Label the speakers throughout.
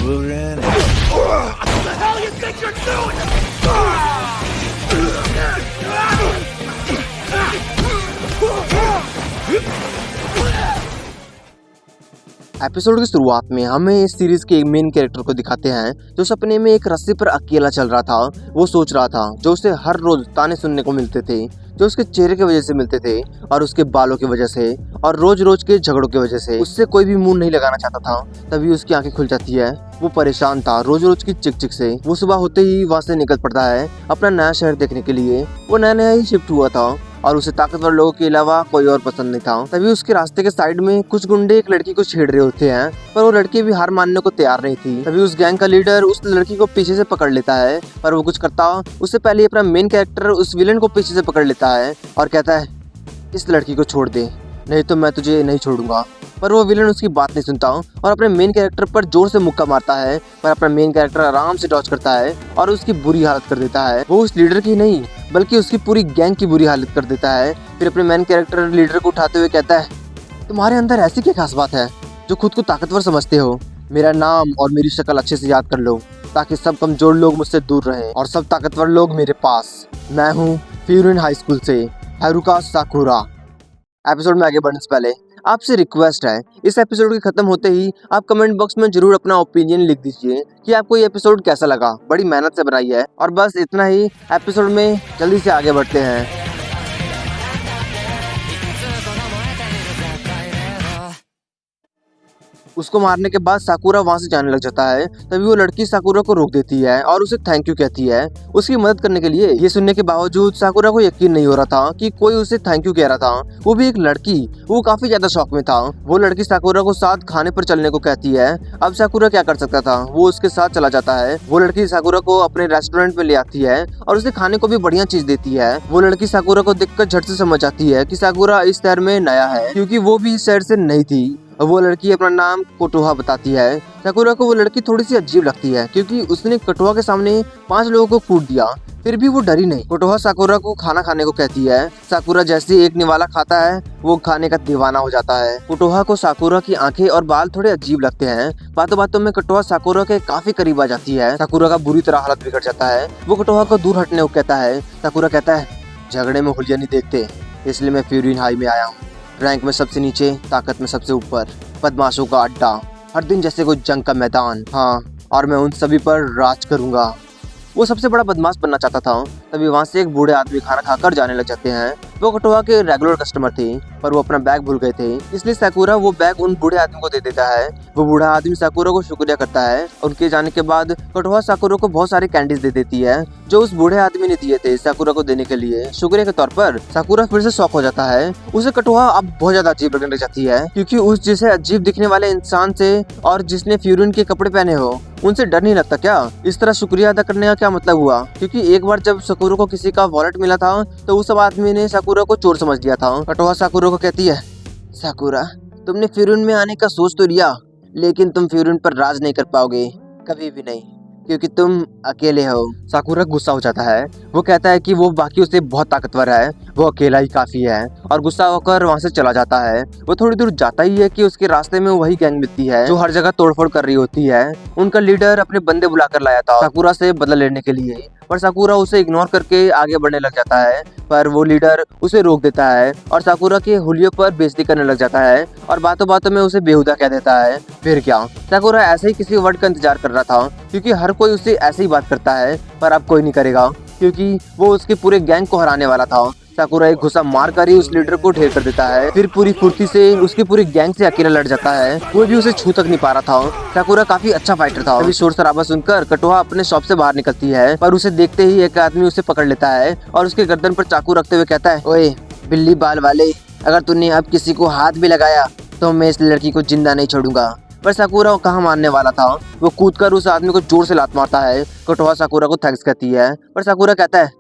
Speaker 1: we're in it.
Speaker 2: What the hell you think you're doing?
Speaker 3: Episode की शुरुआत में हमें इस सीरीज के मेन कैरेक्टर को दिखाते हैं जो सपने में एक रस्सी पर अकेला चल रहा था। वो सोच रहा था जो उसे हर रोज ताने सुनने को मिलते थे, जो उसके चेहरे की वजह से मिलते थे और उसके बालों की वजह से और रोज रोज के झगड़ों की वजह से उससे कोई भी मुंह नहीं लगाना चाहता था। तभी उसकी आंखें खुल जाती है। वो परेशान था रोज रोज की चिक चिक से। वो सुबह होते ही वहाँ से निकल पड़ता है अपना नया शहर देखने के लिए। वो नया नया ही शिफ्ट हुआ था और उसे ताकतवर लोगों के अलावा कोई और पसंद नहीं था। तभी उसके रास्ते के साइड में कुछ गुंडे एक लड़की को छेड़ रहे होते हैं, पर वो लड़की भी हार मानने को तैयार नहीं थी। तभी उस गैंग का लीडर उस लड़की को पीछे से पकड़ लेता है, पर वो कुछ करता उससे पहले अपना मेन कैरेक्टर उस विलन को पीछे से पकड़ लेता है और कहता है इस लड़की को छोड़ दे, नहीं तो मैं तुझे नहीं छोड़ूंगा। पर वो विलन उसकी बात नहीं सुनता और अपने मेन कैरेक्टर पर जोर से मुक्का मारता है, पर अपना मेन कैरेक्टर आराम से डॉज करता है और उसकी बुरी हालत कर देता है। वो उस लीडर की नहीं बल्कि उसकी पूरी गैंग की बुरी हालत कर देता है। फिर अपने मेन कैरेक्टर लीडर को उठाते हुए कहता है तुम्हारे अंदर ऐसी क्या खास बात है जो खुद को ताकतवर समझते हो? मेरा नाम और मेरी शक्ल अच्छे से याद कर लो ताकि सब कमजोर लोग मुझसे दूर रहें और सब ताकतवर लोग मेरे पास। मैं हूँ फ्यूरिन हाई स्कूल से हारुका साकुरा। एपिसोड में आगे बढ़ने से पहले आपसे रिक्वेस्ट है, इस एपिसोड के खत्म होते ही आप कमेंट बॉक्स में जरूर अपना ओपिनियन लिख दीजिए कि आपको ये एपिसोड कैसा लगा। बड़ी मेहनत से बनाई है। और बस इतना ही, एपिसोड में जल्दी से आगे बढ़ते हैं। उसको मारने के बाद साकुरा वहाँ से जाने लग जाता है। तभी वो लड़की साकुरा को रोक देती है और उसे थैंक यू कहती है उसकी मदद करने के लिए। ये सुनने के बावजूद साकुरा को यकीन नहीं हो रहा था कि कोई उसे थैंक यू कह रहा था, वो भी एक लड़की। वो काफी ज्यादा शौक में था। वो लड़की साकुरा को साथ खाने पर चलने को कहती है। अब साकुरा क्या कर सकता था, वो उसके साथ चला जाता है। वो लड़की साकुरा को अपने रेस्टोरेंट में ले आती है और उसे खाने को भी बढ़िया चीज देती है। वो लड़की साकुरा को देखकर झट से समझ जाती है कि साकुरा इस शहर में नया है, क्योंकि वो भी इस शहर से नहीं थी। वो लड़की अपना नाम कोटोहा बताती है। साकुरा को वो लड़की थोड़ी सी अजीब लगती है क्योंकि उसने कोटोहा के सामने 5 लोगों को कूट दिया, फिर भी वो डरी नहीं। कोटोहा साकुरा को खाना खाने को कहती है। साकुरा जैसे एक निवाला खाता है वो खाने का दीवाना हो जाता है। कोटोहा को साकुरा की आंखें और बाल थोड़े अजीब लगते हैं। बातों बातों में कोटोहा साकुरा के काफी करीब आ जाती है। साकुरा का बुरी तरह हालत बिगड़ जाता है। वो कोटोहा को दूर हटने को कहता है। साकुरा कहता है झगड़े में हुलिया नहीं देखते, इसलिए मैं फ्यूरिन हाई में आया हूँ। रैंक में सबसे नीचे, ताकत में सबसे ऊपर, बदमाशों का अड्डा, हर दिन जैसे कोई जंग का मैदान। हाँ, और मैं उन सभी पर राज करूंगा। वो सबसे बड़ा बदमाश बनना चाहता था। तभी वहाँ से एक बूढ़े आदमी खाना खाकर जाने लग जाते हैं। वो कोटोहा के रेगुलर कस्टमर थे, पर वो अपना बैग भूल गए थे, इसलिए साकुरा वो बैग उन बूढ़े आदमी को दे देता है। वो बूढ़ा आदमी साकुरा को शुक्रिया करता है। उनके जाने के बाद कोटोहा साकुरा को बहुत सारे कैंडीज दे देती है जो उस बूढ़े आदमी ने दिए थे साकुरा को देने के लिए। शुक्रिया के तौर पर साकुरा फिर से शौक हो जाता है। उसे कोटोहा अब बहुत ज्यादा अजीब लगने लग जाती है, क्योंकि उस जैसे अजीब दिखने वाले इंसान से और जिसने फ्यूरिन के कपड़े पहने हो उनसे डर नहीं लगता क्या? इस तरह शुक्रिया अदा करने का क्या मतलब हुआ? क्योंकि एक बार जब साकुरा को किसी का वॉलेट मिला था तो उस आदमी ने साकुरा को चोर समझ लिया था। कोटोहा साकुरा को कहती है साकुरा, तुमने फ्यूरिन में आने का सोच तो लिया, लेकिन तुम फ्यूरिन पर राज नहीं कर पाओगे, कभी भी नहीं, क्योंकि तुम अकेले हो। साकुरा गुस्सा हो जाता है। वो कहता है कि वो बाकियों से बहुत ताकतवर है, वो अकेला ही काफी है, और गुस्सा होकर वहाँ से चला जाता है। वो थोड़ी दूर जाता ही है कि उसके रास्ते में वही गैंग मिलती है जो हर जगह तोड़फोड़ कर रही होती है। उनका लीडर अपने बंदे बुलाकर लाया था साकुरा से बदला लेने के लिए, पर साकुरा उसे इग्नोर करके आगे बढ़ने लग जाता है। पर वो लीडर उसे रोक देता है और साकुरा के हुलियों पर बेइज्जती करने लग जाता है और बातों बातों में उसे बेहुदा कह देता है। फिर क्या, साकुरा ऐसे ही किसी वर्ड का इंतजार कर रहा था, क्योंकि हर कोई उससे ऐसे ही बात करता है, पर अब कोई नहीं करेगा क्योंकि वो उसके पूरे गैंग को हराने वाला था। साकुरा एक घुसा मार कर ही उस लीडर को ढेर कर देता है। फिर पूरी फुर्ती से उसकी पूरी गैंग से अकेला लड़ जाता है। कोई भी उसे छू तक नहीं पा रहा था। साकुरा काफी अच्छा फाइटर था। अभी शोर शराबा सुनकर कोटोहा अपने शॉप से बाहर निकलती है, पर उसे देखते ही एक आदमी उसे पकड़ लेता है और उसके गर्दन पर चाकू रखते हुए कहता है ओए बिल्ली बाल वाले, अगर तूने अब किसी को हाथ भी लगाया तो मैं इस लड़की को जिंदा नहीं छोड़ूंगा। पर साकुरा कहाँ मानने वाला था। वो कूदकर उस आदमी को जोर से लात मारता है। कोटोहा साकुरा को थैंक्स कहती है, पर साकुरा कहता है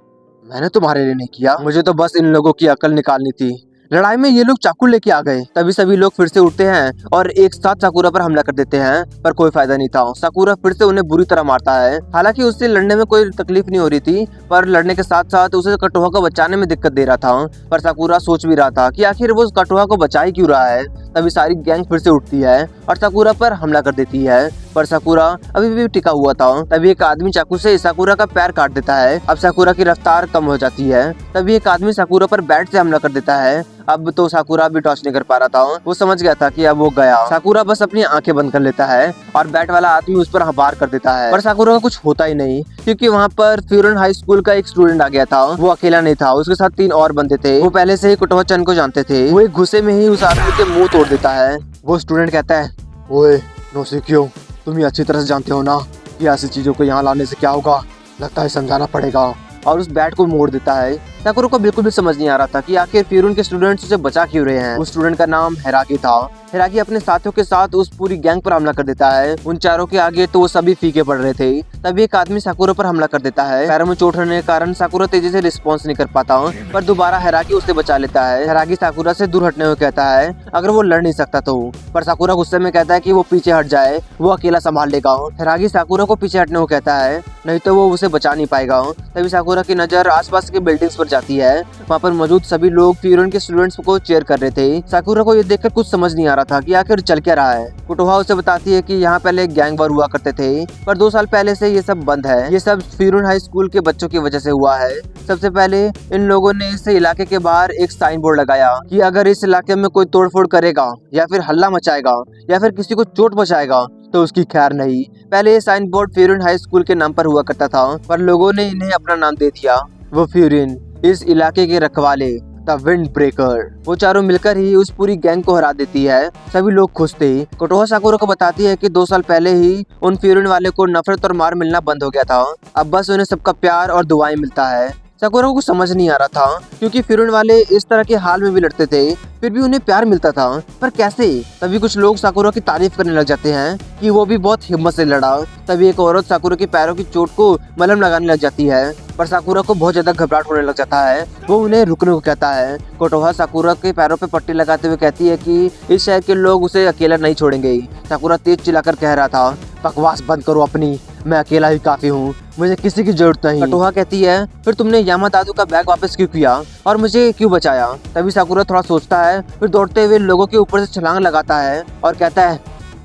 Speaker 3: मैंने तुम्हारे लिए नहीं किया, मुझे तो बस इन लोगों की अकल निकालनी थी। लड़ाई में ये लोग चाकू लेके आ गए। तभी सभी लोग फिर से उठते हैं और एक साथ साकुरा पर हमला कर देते हैं, पर कोई फायदा नहीं था। साकुरा फिर से उन्हें बुरी तरह मारता है। हालांकि उससे लड़ने में कोई तकलीफ नहीं हो रही थी, पर लड़ने के साथ साथ उसे कोटोहा को बचाने में दिक्कत दे रहा था। पर साकुरा सोच भी रहा था कि आखिर वो उस कोटोहा को बचा ही क्यों रहा है। तभी सारी गैंग फिर से उठती है और साकुरा पर हमला कर देती है। पर साकुरा अभी भी टिका हुआ था। तभी एक आदमी चाकू से साकुरा का पैर काट देता है। अब साकुरा की रफ्तार कम हो जाती है। तभी एक आदमी साकुरा पर बैट से हमला कर देता है। अब तो साकुरा भी टॉच नहीं कर पा रहा था। वो समझ गया था कि अब वो गया। साकुरा बस अपनी आंखें बंद कर लेता है और बैट वाला आदमी उस पर वार कर देता है। पर साकुरा का कुछ होता ही नहीं, क्योंकि वहाँ पर फ्यूरन हाई स्कूल का एक स्टूडेंट आ गया था। वो अकेला नहीं था, उसके साथ 3 और बंदे थे। वो पहले से ही कुटोहा चन को जानते थे। वो एक गुस्से में ही उस आदमी के मुंह तोड़ देता है। वो स्टूडेंट कहता है, ओए नोसिक्यो, तुम ये अच्छी तरह से जानते हो ना कि ऐसी चीजों को यहाँ लाने से क्या होगा, लगता है समझाना पड़ेगा। और उस बैट को मोड़ देता है। साकुरा को बिल्कुल भी समझ नहीं आ रहा था कि आखिर फ्यूरन के स्टूडेंट्स उसे बचा क्यों रहे हैं। उस स्टूडेंट का नाम हिराकी था। हिराकी अपने साथियों के साथ उस पूरी गैंग पर हमला कर देता है। उन चारों के आगे तो वो सभी फीके पड़ रहे थे। तभी एक आदमी साकुरा पर हमला कर देता है। पैरों में चोट होने के कारण साकुरा तेजी से रिस्पॉन्स नहीं कर पाता, पर दोबारा हिराकी उसे बचा लेता है। हिराकी साकुरा से दूर हटने को कहता है अगर वो लड़ नहीं सकता तो, पर साकुरा गुस्से में कहता है कि वो पीछे हट जाए, वो अकेला संभाल लेगा। हिराकी साकुरा को पीछे हटने को कहता है, नहीं तो वो उसे बचा नहीं पाएगा। तभी साकुरा की नजर आसपास के बिल्डिंग्स पर जाती है। वहाँ पर मौजूद सभी लोग फ्यूरन के स्टूडेंट्स को चीयर कर रहे थे। साकुरा को ये देखकर कुछ समझ नहीं आ रहा था कि आखिर चल क्या रहा है। कुटोहा उसे बताती है कि यहाँ पहले गैंग वॉर हुआ करते थे, पर 2 साल पहले से ये सब बंद है। ये सब फ्यूरन हाई स्कूल के बच्चों की वजह से हुआ है। सबसे पहले इन लोगों ने इस इलाके के बाहर एक साइन बोर्ड लगाया कि अगर इस इलाके में कोई तोड़फोड़ करेगा या फिर हल्ला मचाएगा या फिर किसी को चोट पहुंचाएगा तो उसकी खैर नहीं। पहले ये साइन बोर्ड फ्यूरन हाई स्कूल के नाम पर हुआ करता था, पर लोगों ने इन्हें अपना नाम दे दिया। वो फ्यूरन, इस इलाके के रखवाले, द विंड ब्रेकर। वो चारों मिलकर ही उस पूरी गैंग को हरा देती है। सभी लोग खुश थे। कुटोहा साकुरा को बताती है कि 2 साल पहले ही उन फ्यूरन वाले को नफरत और मार मिलना बंद हो गया था। अब बस उन्हें सबका प्यार और दुआएं मिलता है। साकुरा को समझ नहीं आ रहा था, क्योंकि फ्यूरन वाले इस तरह के हाल में भी लड़ते थे, फिर भी उन्हें प्यार मिलता था, पर कैसे? तभी कुछ लोग साकुरा की तारीफ करने लग जाते हैं कि वो भी बहुत हिम्मत से लड़ा। तभी एक औरत साकुरा के पैरों की चोट को मलहम लगाने लग जाती है, पर साकुरा को बहुत ज्यादा घबराहट होने लग जाता है। वो उन्हें रुकने को कहता है। कुटोहा साकुरा के पैरों पे पट्टी लगाते हुए कहती है कि इस शहर के लोग उसे अकेला नहीं छोड़ेंगे। साकुरा तेज चिल्लाकर कह रहा था, बकवास बंद करो अपनी, मैं अकेला ही काफी हूँ, मुझे किसी की जरूरत नहीं। कुटोहा कहती है, फिर तुमने यामा दादू का बैग वापस क्यों किया और मुझे क्यों बचाया? तभी साकुरा थोड़ा सोचता है, फिर दौड़ते हुए लोगों के ऊपर से छलांग लगाता है और कहता है,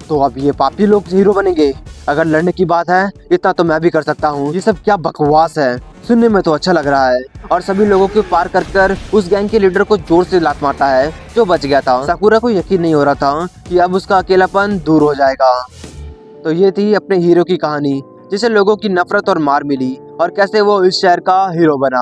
Speaker 3: तो अब ये पापी लोग हीरो बनेंगे? अगर लड़ने की बात है इतना तो मैं भी कर सकता हूँ। ये सब क्या बकवास है, सुनने में तो अच्छा लग रहा है। और सभी लोगों को पार कर उस गैंग के लीडर को जोर से लात मारता है, जो बच गया था। साकुरा को यकीन नहीं हो रहा था कि अब उसका अकेलापन दूर हो जाएगा। तो ये थी अपने हीरो की कहानी, जिसे लोगों की नफरत और मार मिली और कैसे वो इस शहर का हीरो बना।